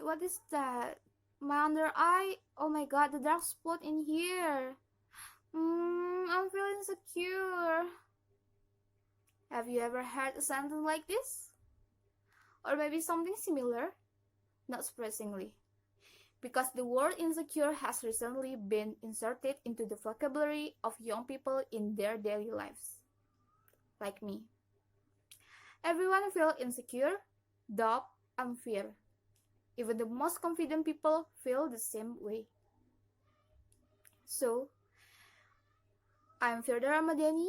What is that? My under eye? Oh my god, the dark spot in here. I'm feeling insecure. Have you ever heard a sentence like this? Or maybe something similar? Not surprisingly, because the word insecure has recently been inserted into the vocabulary of young people in their daily lives. Like me. Everyone feels insecure, doubt, and fear. Even the most confident people feel the same way. So, I'm Firda Ramadani,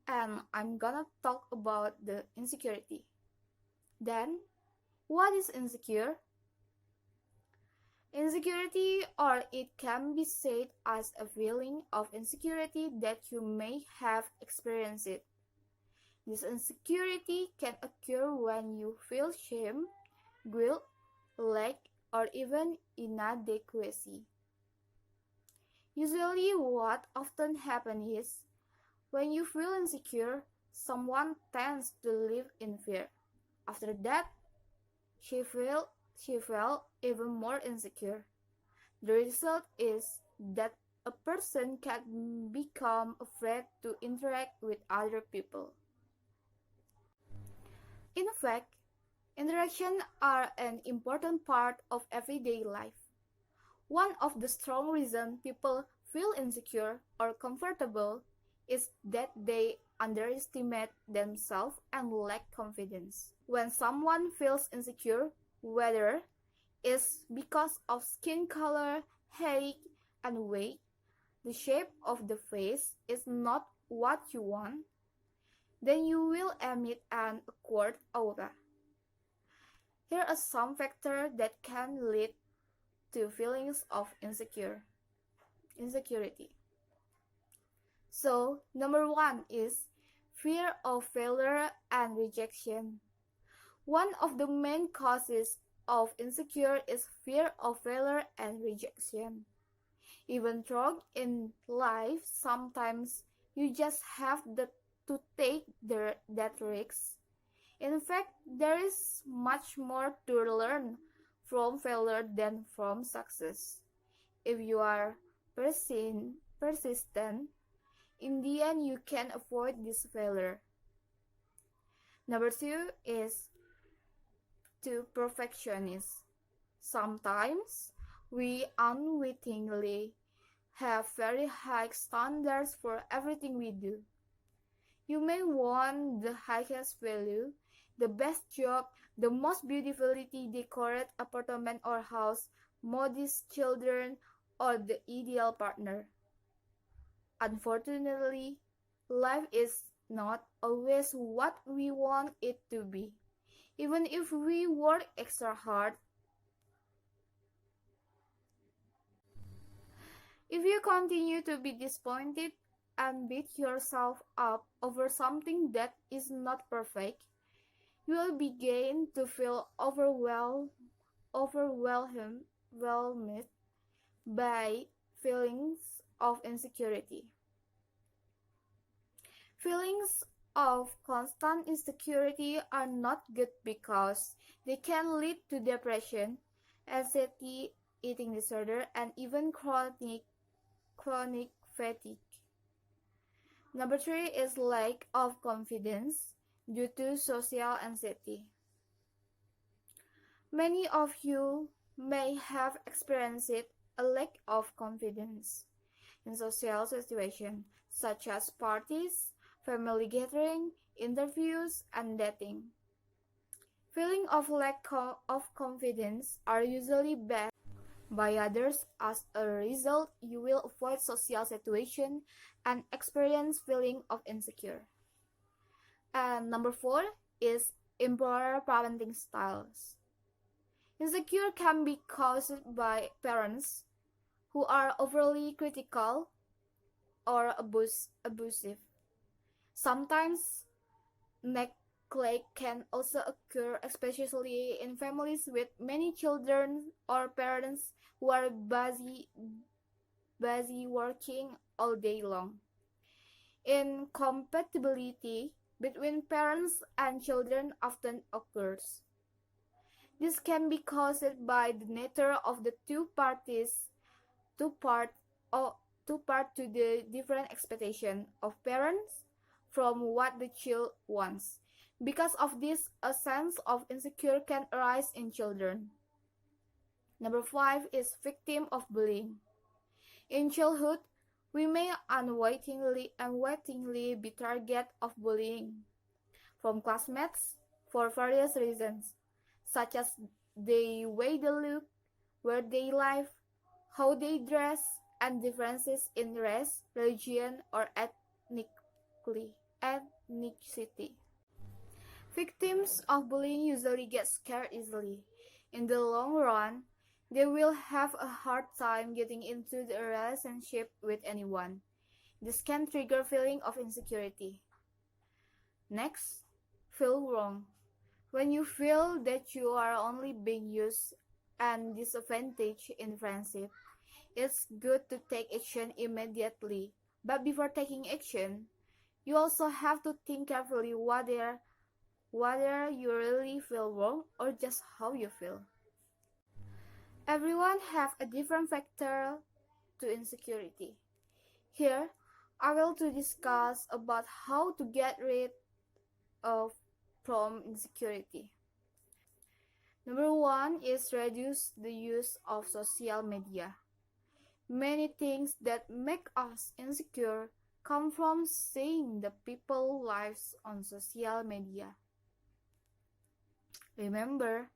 and I'm gonna talk about the insecurity. Then, what is insecure? Insecurity, or it can be said as a feeling of insecurity that you may have experienced. This insecurity can occur when you feel shame, guilt, lack, or even inadequacy. Usually, what often happens is, when you feel insecure, someone tends to live in fear. After that, she felt even more insecure. The result is that a person can become afraid to interact with other people. In fact, interactions are an important part of everyday life. One of the strong reasons people feel insecure or comfortable is that they underestimate themselves and lack confidence. When someone feels insecure, whether it's because of skin color, height, and weight, the shape of the face is not what you want, then you will emit an awkward aura. Here are some factors that can lead to feelings of insecurity. So, number one is fear of failure and rejection. One of the main causes of insecure is fear of failure and rejection. Even though in life, sometimes you just have to take that risk. In fact, there is much more to learn from failure than from success. If you are persistent, in the end you can avoid this failure. Number two is to perfectionist. Sometimes we unwittingly have very high standards for everything we do. You may want the highest value, the best job, the most beautifully decorated apartment or house, modest children, or the ideal partner. Unfortunately, life is not always what we want it to be. Even if we work extra hard, if you continue to be disappointed and beat yourself up over something that is not perfect, you will begin to feel overwhelmed by feelings of insecurity. Feelings of constant insecurity are not good because they can lead to depression, anxiety, eating disorder, and even chronic fatigue. Number three is lack of confidence due to social anxiety. Many of you may have experienced a lack of confidence in social situations such as parties, family gathering, interviews, and dating. Feelings of lack of confidence are usually bad by others. As a result, you will avoid social situations and experience feeling of insecure. And number four is improper parenting styles. Insecure can be caused by parents who are overly critical or abusive. Sometimes neglect can also occur, especially in families with many children or parents who are busy working all day long. Incompatibility between parents and children often occurs. This can be caused by the nature of the two parties, two part or two part to the different expectation of parents from what the child wants. Because of this, a sense of insecurity can arise in children. Number 5 is victim of bullying. In childhood, we may unwittingly be target of bullying from classmates for various reasons, such as the way they look, where they live, how they dress, and differences in race, religion, or ethnicity. Victims of bullying usually get scared easily. In the long run, they will have a hard time getting into a relationship with anyone. This can trigger feeling of insecurity. Next, feel wrong. When you feel that you are only being used and disadvantaged in friendship, it's good to take action immediately. But before taking action, you also have to think carefully whether you really feel wrong or just how you feel. Everyone have a different factor to insecurity. Here, I will to discuss about how to get rid of from insecurity. Number 1 is reduce the use of social media. Many things that make us insecure come from seeing the people's lives on social media. Remember,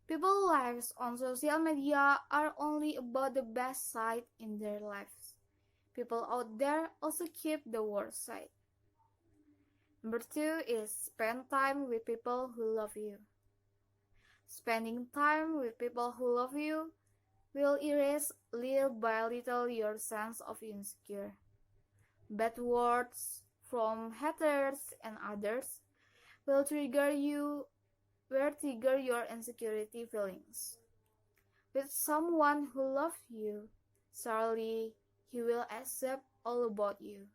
people's lives on social media are only about the best side in their lives. People out there also keep the worst side. Number 2 is spend time with people who love you. Spending time with people who love you will erase little by little your sense of insecure. Bad words from haters and others will trigger your insecurity feelings. With someone who loves you, surely he will accept all about you,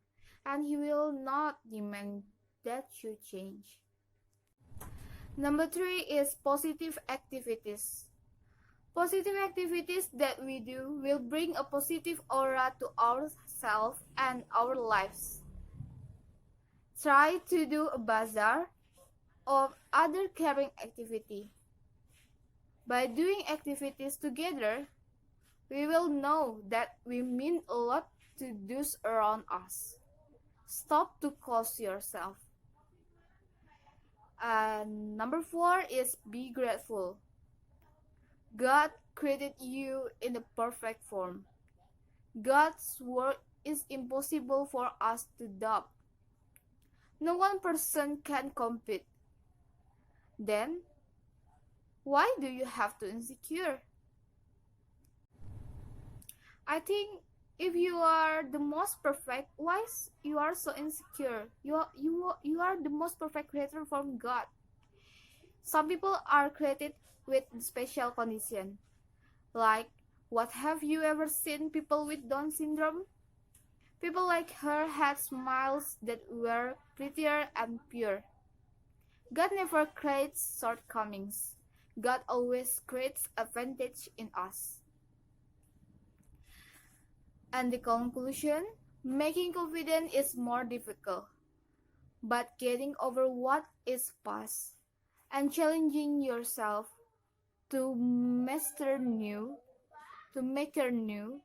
and he will not demand that you change. Number 3 is positive activities. Positive activities that we do will bring a positive aura to ourselves and our lives. Try to do a bazaar or other caring activity. By doing activities together, we will know that we mean a lot to those around us. Stop to cost yourself. And number 4 is be grateful. God created you in the perfect form. God's work is impossible for us to doubt. No one person can compete. Then, why do you have to insecure? I think if you are the most perfect, why you are so insecure? You are the most perfect creator from God. Some people are created with special condition. Like, what have you ever seen people with Down syndrome? People like her had smiles that were prettier and pure. God never creates shortcomings. God always creates advantage in us. And the conclusion, making confidence is more difficult. But getting over what is past and challenging yourself to master new, to make her new,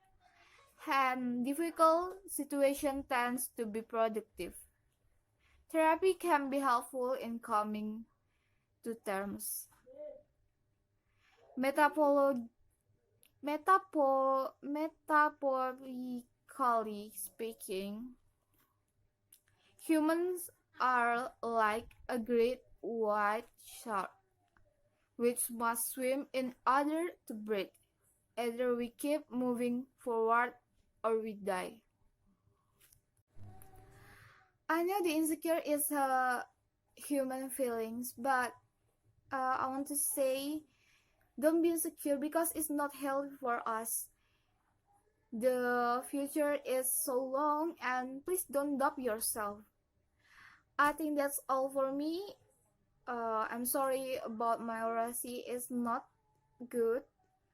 and difficult situation tends to be productive. Therapy can be helpful in coming to terms. Metaphorically speaking, humans are like a great white shark, which must swim in order to breathe. Either we keep moving forward or we die. I know the insecure is human feelings, but I want to say don't be insecure because it's not healthy for us. The future is so long and please don't doubt yourself. I think that's all for me. I'm sorry about my orasi is not good,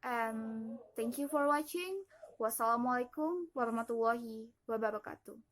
and thank you for watching. Wassalamualaikum warahmatullahi wabarakatuh.